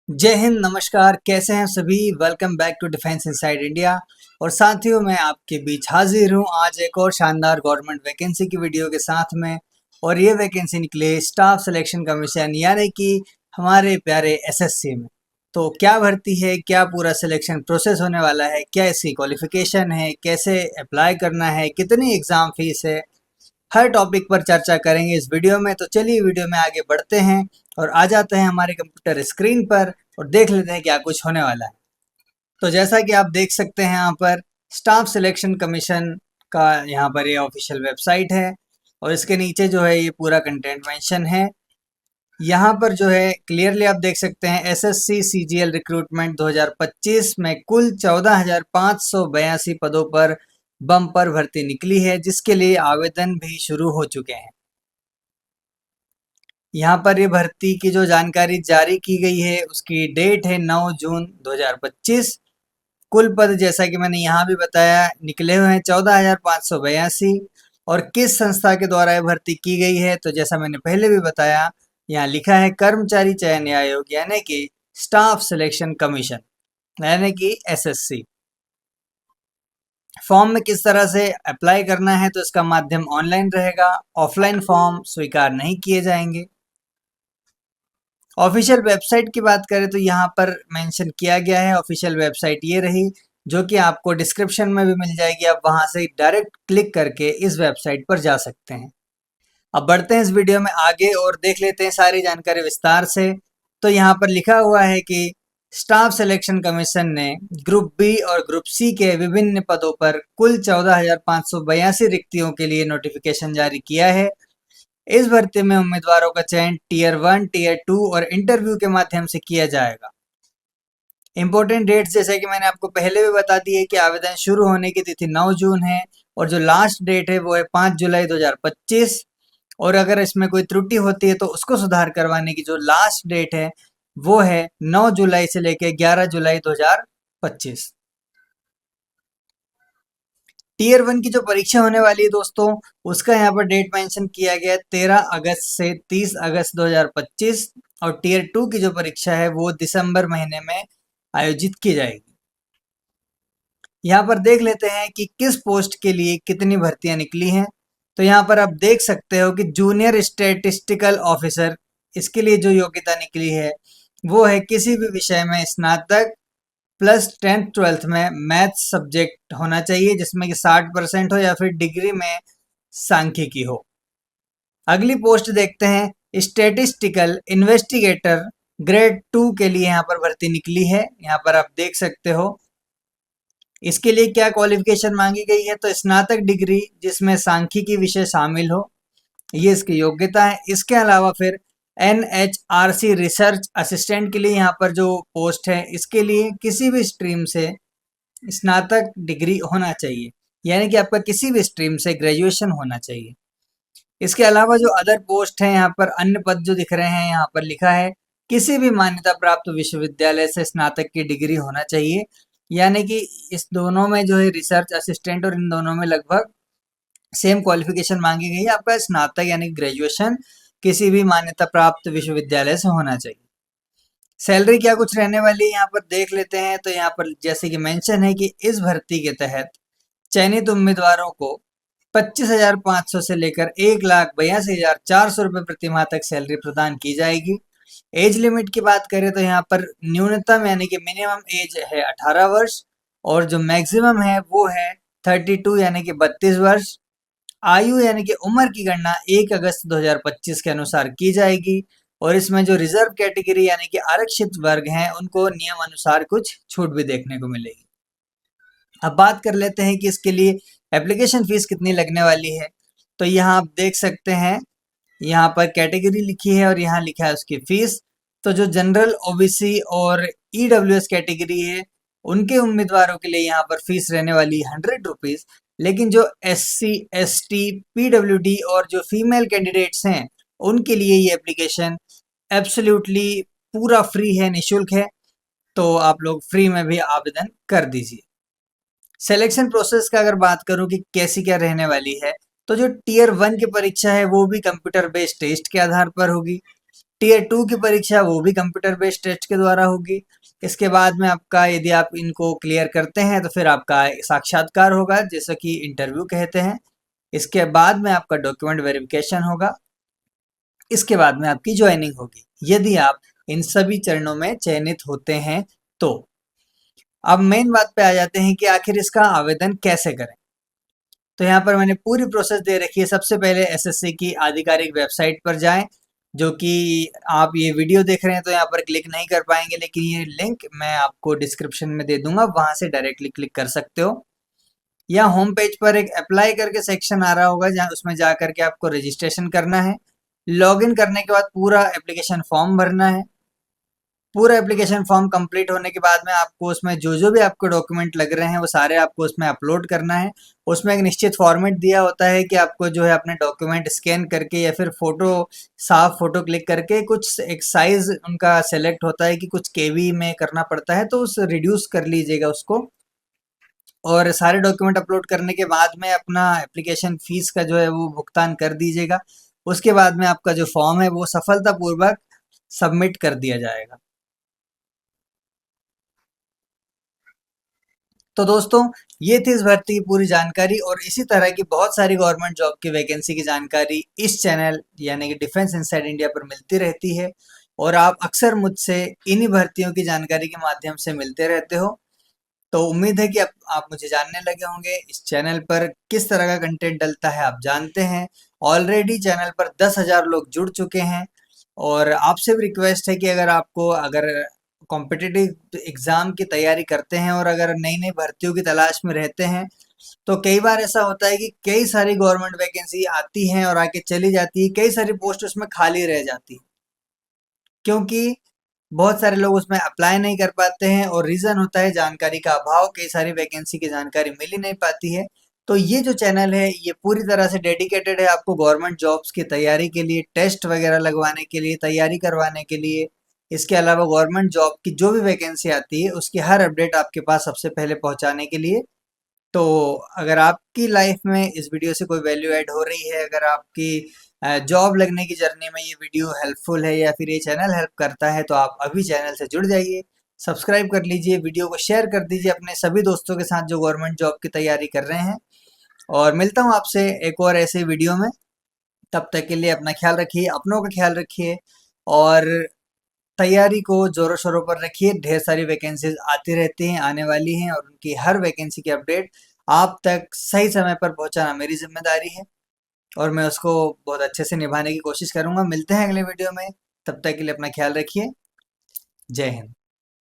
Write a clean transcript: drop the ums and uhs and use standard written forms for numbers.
जय हिंद, नमस्कार। कैसे हैं सभी? Welcome back to Defence Inside India. और साथियों, मैं आपके बीच हाजिर हूं आज एक और शानदार गवर्नमेंट वैकेंसी की वीडियो के साथ में। और ये वैकेंसी निकले स्टाफ सिलेक्शन कमीशन यानी कि हमारे प्यारे एसएससी में। तो क्या भर्ती है, क्या पूरा सिलेक्शन प्रोसेस होने वाला है, क्या इसकी क्वालिफिकेशन है, कैसे अप्लाई करना है, कितनी एग्ज़ाम फीस है, हर टॉपिक पर चर्चा करेंगे इस वीडियो में। तो चलिए वीडियो में आगे बढ़ते हैं और आ जाते हैं हमारे कंप्यूटर स्क्रीन पर और देख लेते हैं क्या कुछ होने वाला है। तो जैसा कि आप देख सकते हैं यहाँ पर स्टाफ सिलेक्शन कमीशन का यहाँ पर ये ऑफिशियल वेबसाइट है और इसके नीचे जो है ये पूरा कंटेंट मेंशन है। यहाँ पर जो है क्लियरली आप देख सकते हैं एसएससी सीजीएल रिक्रूटमेंट 2025 में कुल 14,582 पदों पर बम्पर भर्ती निकली है, जिसके लिए आवेदन भी शुरू हो चुके हैं। यहाँ पर ये भर्ती की जो जानकारी जारी की गई है उसकी डेट है 9 जून 2025। कुल पद जैसा कि मैंने यहाँ भी बताया निकले हुए हैं 14,582। और किस संस्था के द्वारा ये भर्ती की गई है, तो जैसा मैंने पहले भी बताया यहाँ लिखा है कर्मचारी चयन आयोग यानी कि स्टाफ सिलेक्शन कमीशन यानी कि एसएससी। फॉर्म में किस तरह से अप्लाई करना है, तो इसका माध्यम ऑनलाइन रहेगा। ऑफलाइन फॉर्म स्वीकार नहीं किए जाएंगे। ऑफिशियल वेबसाइट की बात करें तो यहाँ पर मेंशन किया गया है। ऑफिशियल वेबसाइट ये रही जो कि आपको डिस्क्रिप्शन में भी मिल जाएगी। आप वहाँ से डायरेक्ट क्लिक करके इस वेबसाइट पर जा सकते हैं। अब बढ़ते हैं इस वीडियो में आगे और देख लेते हैं सारी जानकारी विस्तार से। तो यहाँ पर लिखा हुआ है कि स्टाफ सिलेक्शन कमीशन ने ग्रुप बी और ग्रुप सी के विभिन्न पदों पर कुल 14,582 रिक्तियों के लिए नोटिफिकेशन जारी किया है। इस भर्ती में उम्मीदवारों का चयन टीयर 1, टीयर 2 और इंटरव्यू के माध्यम से किया जाएगा। इंपॉर्टेंट डेट्स जैसे कि मैंने आपको पहले भी बता दी है कि आवेदन शुरू होने की तिथि 9 जून है और जो लास्ट डेट है वो है 5 जुलाई 2025। और अगर इसमें कोई त्रुटि होती है तो उसको सुधार करवाने की जो लास्ट डेट है वो है 9 जुलाई से लेकर 11 जुलाई 2025। टीयर 1 की जो परीक्षा होने वाली है दोस्तों, उसका यहाँ पर डेट मेंशन किया गया है 13 अगस्त से 30 अगस्त 2025। और टीयर 2 की जो परीक्षा है वो दिसंबर महीने में आयोजित की जाएगी। यहाँ पर देख लेते हैं कि किस पोस्ट के लिए कितनी भर्तियां निकली हैं। तो यहाँ पर आप देख सकते हो कि जूनियर स्टैटिस्टिकल ऑफिसर, इसके लिए जो योग्यता निकली है वो है किसी भी विषय में स्नातक प्लस 10th-12th में मैथ सब्जेक्ट होना चाहिए जिसमें कि 60% हो या फिर डिग्री में सांख्यिकी हो। अगली पोस्ट देखते हैं स्टैटिस्टिकल इन्वेस्टिगेटर ग्रेड 2 के लिए यहाँ पर भर्ती निकली है। यहाँ पर आप देख सकते हो इसके लिए क्या क्वालिफिकेशन मांगी गई है, तो स्नातक डिग्री जिसमें सांख्यिकी विषय शामिल हो, ये इसकी योग्यता है। इसके अलावा फिर NHRC रिसर्च असिस्टेंट के लिए यहाँ पर जो पोस्ट है इसके लिए किसी भी स्ट्रीम से स्नातक डिग्री होना चाहिए, यानी कि आपका किसी भी स्ट्रीम से ग्रेजुएशन होना चाहिए। इसके अलावा जो अदर पोस्ट है यहाँ पर अन्य पद जो दिख रहे हैं यहाँ पर लिखा है किसी भी मान्यता प्राप्त विश्वविद्यालय से स्नातक की डिग्री होना चाहिए, यानी कि इस दोनों में जो है रिसर्च असिस्टेंट और इन दोनों में लगभग सेम क्वालिफिकेशन मांगी गई है। आपका स्नातक यानी ग्रेजुएशन किसी भी मान्यता प्राप्त विश्वविद्यालय से होना चाहिए। सैलरी क्या कुछ रहने वाली है यहाँ पर देख लेते हैं। तो यहाँ पर जैसे कि मेंशन है कि इस भर्ती के तहत चयनित उम्मीदवारों को 25,500 से लेकर 1,82,400 रुपये प्रति माह तक सैलरी प्रदान की जाएगी। एज लिमिट की बात करें तो यहाँ पर न्यूनतम यानी कि मिनिमम एज है 18 वर्ष और जो मैक्सिमम है वो है 32 यानी कि 32 वर्ष। आयु यानी कि उम्र की गणना 1 अगस्त 2025 के अनुसार की जाएगी और इसमें जो रिजर्व कैटेगरी यानी कि आरक्षित वर्ग हैं उनको नियम अनुसार कुछ छूट भी देखने को मिलेगी। अब बात कर लेते हैं कि इसके लिए एप्लीकेशन फीस कितनी लगने वाली है। तो यहाँ आप देख सकते हैं यहाँ पर कैटेगरी लिखी है और यहाँ लिखा है उसकी फीस। तो जो जनरल ओबीसी और ईडब्ल्यूएस कैटेगरी है उनके उम्मीदवारों के लिए यहाँ पर फीस रहने वाली 100 रुपीज़। लेकिन जो एससी एसटी पीडब्ल्यूडी और जो फीमेल कैंडिडेट्स हैं उनके लिए ये एप्लीकेशन एब्सोल्युटली पूरा फ्री है, निःशुल्क है। तो आप लोग फ्री में भी आवेदन कर दीजिए। सिलेक्शन प्रोसेस का अगर बात करूं कि कैसी क्या रहने वाली है, तो जो टीयर 1 की परीक्षा है वो भी कंप्यूटर बेस्ड टेस्ट के आधार पर होगी। टियर 2 की परीक्षा वो भी कंप्यूटर बेस्ड टेस्ट के द्वारा होगी। इसके बाद में आपका यदि आप इनको क्लियर करते हैं तो फिर आपका साक्षात्कार होगा, जैसा कि इंटरव्यू कहते हैं। इसके बाद में आपका डॉक्यूमेंट वेरिफिकेशन होगा। इसके बाद में आपकी ज्वाइनिंग होगी, यदि आप इन सभी चरणों में चयनित होते हैं तो। अब मेन बात पे आ जाते हैं कि आखिर इसका आवेदन कैसे करें। तो यहाँ पर मैंने पूरी प्रोसेस दे रखी है। सबसे पहले एसएससी की आधिकारिक वेबसाइट पर जाएं, जो कि आप ये वीडियो देख रहे हैं तो यहाँ पर क्लिक नहीं कर पाएंगे, लेकिन ये लिंक मैं आपको डिस्क्रिप्शन में दे दूंगा, वहां से डायरेक्टली क्लिक कर सकते हो। या होम पेज पर एक अप्लाई करके सेक्शन आ रहा होगा, जहाँ उसमें जा करके आपको रजिस्ट्रेशन करना है। लॉगिन करने के बाद पूरा एप्लीकेशन फॉर्म भरना है। पूरा एप्लीकेशन फॉर्म कंप्लीट होने के बाद में आपको उसमें जो जो भी आपको डॉक्यूमेंट लग रहे हैं वो सारे आपको उसमें अपलोड करना है। उसमें एक निश्चित फॉर्मेट दिया होता है कि आपको जो है अपने डॉक्यूमेंट स्कैन करके या फिर फोटो, साफ फोटो क्लिक करके, कुछ एक साइज उनका सेलेक्ट होता है कि कुछ केबी में करना पड़ता है, तो उस रिड्यूस कर लीजिएगा उसको। और सारे डॉक्यूमेंट अपलोड करने के बाद में अपना एप्लीकेशन फीस का जो है वो भुगतान कर दीजिएगा। उसके बाद में आपका जो फॉर्म है वो सफलतापूर्वक सबमिट कर दिया जाएगा। तो दोस्तों, ये थी इस भर्ती की पूरी जानकारी, और इसी तरह की बहुत सारी गवर्नमेंट जॉब की वैकेंसी की जानकारी इस चैनल यानी कि डिफेंस इनसाइड इंडिया पर मिलती रहती है, और आप अक्सर मुझसे इन्हीं भर्तियों की जानकारी के माध्यम से मिलते रहते हो। तो उम्मीद है कि आप मुझे जानने लगे होंगे। इस चैनल पर किस तरह का कंटेंट डलता है आप जानते हैं। ऑलरेडी चैनल पर 10,000 लोग जुड़ चुके हैं, और आपसे भी रिक्वेस्ट है कि अगर कॉम्पिटिटिव एग्जाम की तैयारी करते हैं और अगर नई नई भर्तियों की तलाश में रहते हैं, तो कई बार ऐसा होता है कि कई सारी गवर्नमेंट वैकेंसी आती हैं और आके चली जाती है, कई सारी पोस्ट उसमें खाली रह जाती है, क्योंकि बहुत सारे लोग उसमें अप्लाई नहीं कर पाते हैं, और रीज़न होता है जानकारी का अभाव। कई सारी वैकेंसी की जानकारी मिल ही नहीं पाती है। तो ये जो चैनल है ये पूरी तरह से डेडिकेटेड है आपको गवर्नमेंट जॉब्स की तैयारी के लिए, टेस्ट वगैरह लगवाने के लिए, तैयारी करवाने के लिए। इसके अलावा गवर्नमेंट जॉब की जो भी वैकेंसी आती है उसकी हर अपडेट आपके पास सबसे पहले पहुंचाने के लिए। तो अगर आपकी लाइफ में इस वीडियो से कोई वैल्यू ऐड हो रही है, अगर आपकी जॉब लगने की जर्नी में ये वीडियो हेल्पफुल है या फिर ये चैनल हेल्प करता है, तो आप अभी चैनल से जुड़ जाइए, सब्सक्राइब कर लीजिए, वीडियो को शेयर कर दीजिए अपने सभी दोस्तों के साथ जो गवर्नमेंट जॉब की तैयारी कर रहे हैं। और मिलता हूँ आपसे एक और ऐसे वीडियो में। तब तक के लिए अपना ख्याल रखिए, अपनों का ख्याल रखिए, और तैयारी को जोरों शोरों पर रखिए। ढेर सारी वैकेंसीज आती रहती हैं, आने वाली हैं, और उनकी हर वैकेंसी की अपडेट आप तक सही समय पर पहुंचाना मेरी जिम्मेदारी है, और मैं उसको बहुत अच्छे से निभाने की कोशिश करूंगा। मिलते हैं अगले वीडियो में, तब तक के लिए अपना ख्याल रखिए। जय हिंद।